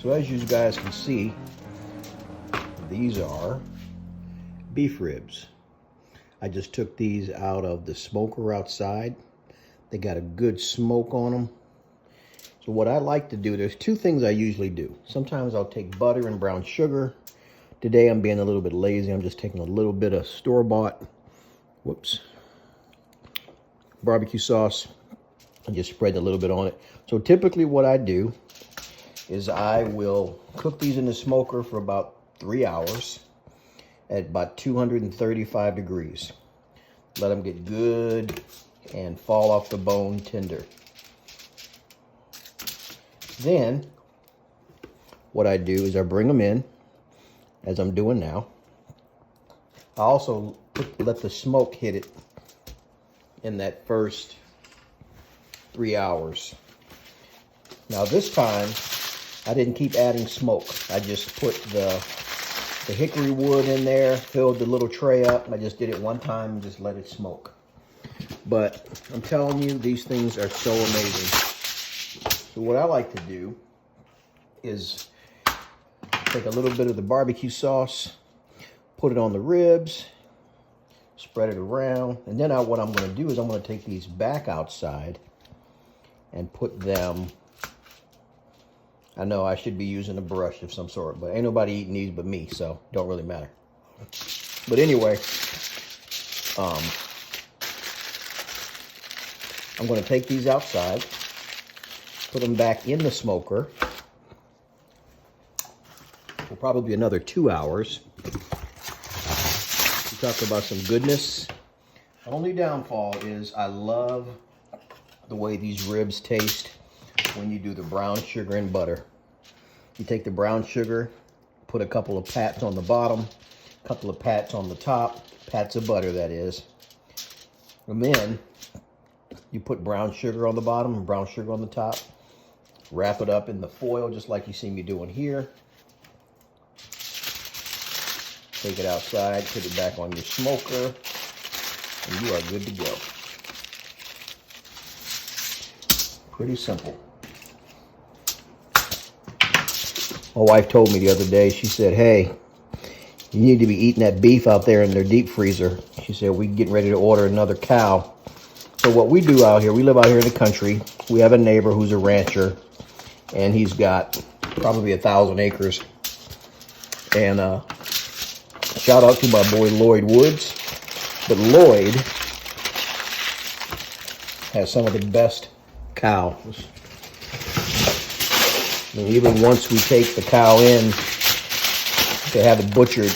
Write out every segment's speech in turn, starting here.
So as you guys can see, these are beef ribs. I just took these out of the smoker outside. They got a good smoke on them. So what I like to do, there's two things I usually do. Sometimes I'll take butter and brown sugar. Today I'm being a little bit lazy. I'm just taking a little bit of store-bought, barbecue sauce and just spread a little bit on it. So typically what I do is I will cook these in the smoker for about 3 hours at about 235 degrees. Let them get good and fall off the bone tender. Then what I do is I bring them in, as I'm doing now. I also let the smoke hit it in that first 3 hours. Now this time, I didn't keep adding smoke. I just put the hickory wood in there, filled the little tray up. I just did it one time and just let it smoke. But I'm telling you, these things are so amazing. So what I like to do is take a little bit of the barbecue sauce, put it on the ribs, spread it around, and then what I'm going to do is I'm going to take these back outside and put them. I know I should be using a brush of some sort, but ain't nobody eating these but me, so don't really matter. But anyway, I'm going to take these outside, put them back in the smoker for probably another 2 hours. We talk about some goodness. The only downfall is I love the way these ribs taste when you do the brown sugar and butter. You take the brown sugar, put a couple of pats on the bottom, a couple of pats on the top, pats of butter that is. And then you put brown sugar on the bottom and brown sugar on the top. Wrap it up in the foil just like you see me doing here. Take it outside, put it back on your smoker, and you are good to go. Pretty simple. My wife told me the other day, she said, hey, you need to be eating that beef out there in their deep freezer. She said, we're getting ready to order another cow. So what we do out here, we live out here in the country. We have a neighbor who's a rancher, and he's got probably 1,000 acres. And shout out to my boy Lloyd Woods. But Lloyd has some of the best cows. And even once we take the cow in to have it butchered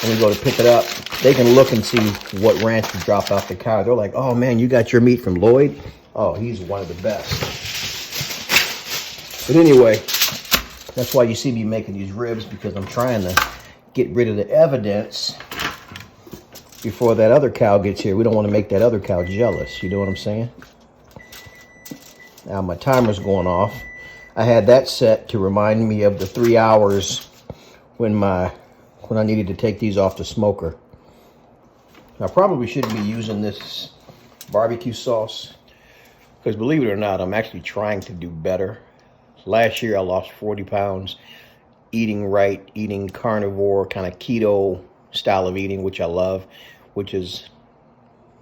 and we go to pick it up, they can look and see what ranch we dropped off the cow. They're like, oh man, you got your meat from Lloyd? Oh, he's one of the best. But anyway, that's why you see me making these ribs, because I'm trying to get rid of the evidence before that other cow gets here. We don't want to make that other cow jealous. You know what I'm saying? Now my timer's going off. I had that set to remind me of the 3 hours when I needed to take these off the smoker. I probably shouldn't be using this barbecue sauce, because believe it or not, I'm actually trying to do better. Last year I lost 40 pounds eating right, eating carnivore, kind of keto style of eating, which I love, which is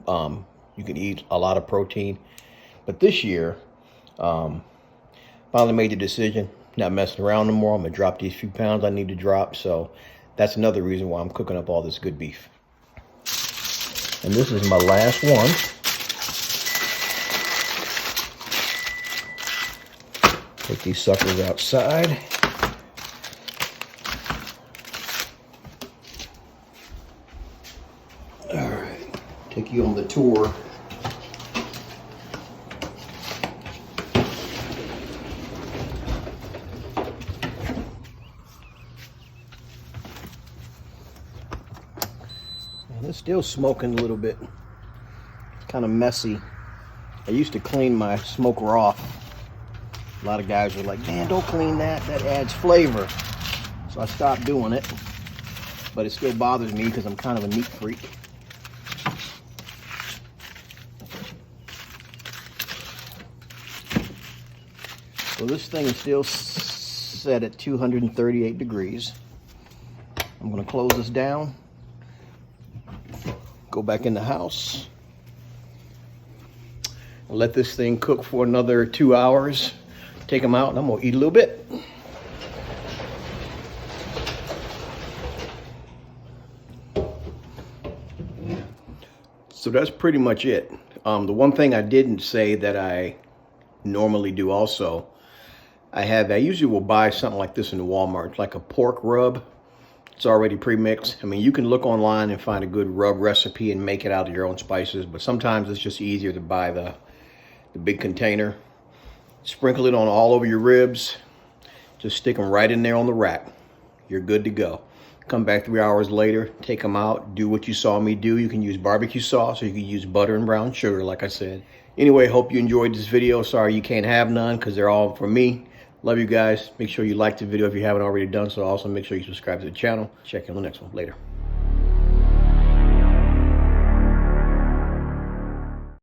you can eat a lot of protein. But this year, finally made the decision, not messing around no more. I'm gonna drop these few pounds I need to drop. So that's another reason why I'm cooking up all this good beef. And this is my last one. Take these suckers outside. All right, take you on the tour. It's still smoking a little bit. It's kind of messy. I used to clean my smoker off. A lot of guys were like, man, don't clean that. That adds flavor. So I stopped doing it. But it still bothers me because I'm kind of a meat freak. So this thing is still set at 238 degrees. I'm gonna close this down, go back in the house, let this thing cook for another 2 hours. Take them out and I'm gonna eat a little bit. So that's pretty much it. The one thing I didn't say that I normally do also, I usually will buy something like this in Walmart. It's like a pork rub. It's already pre-mixed. I mean, you can look online and find a good rub recipe and make it out of your own spices, but sometimes it's just easier to buy the big container. Sprinkle it on all over your ribs. Just stick them right in there on the rack. You're good to go. Come back 3 hours later, take them out, do what you saw me do. You can use barbecue sauce or you can use butter and brown sugar, like I said. Anyway, hope you enjoyed this video. Sorry you can't have none because they're all for me. Love you guys. Make sure you like the video if you haven't already done so. Also, make sure you subscribe to the channel. Check you on the next one. Later.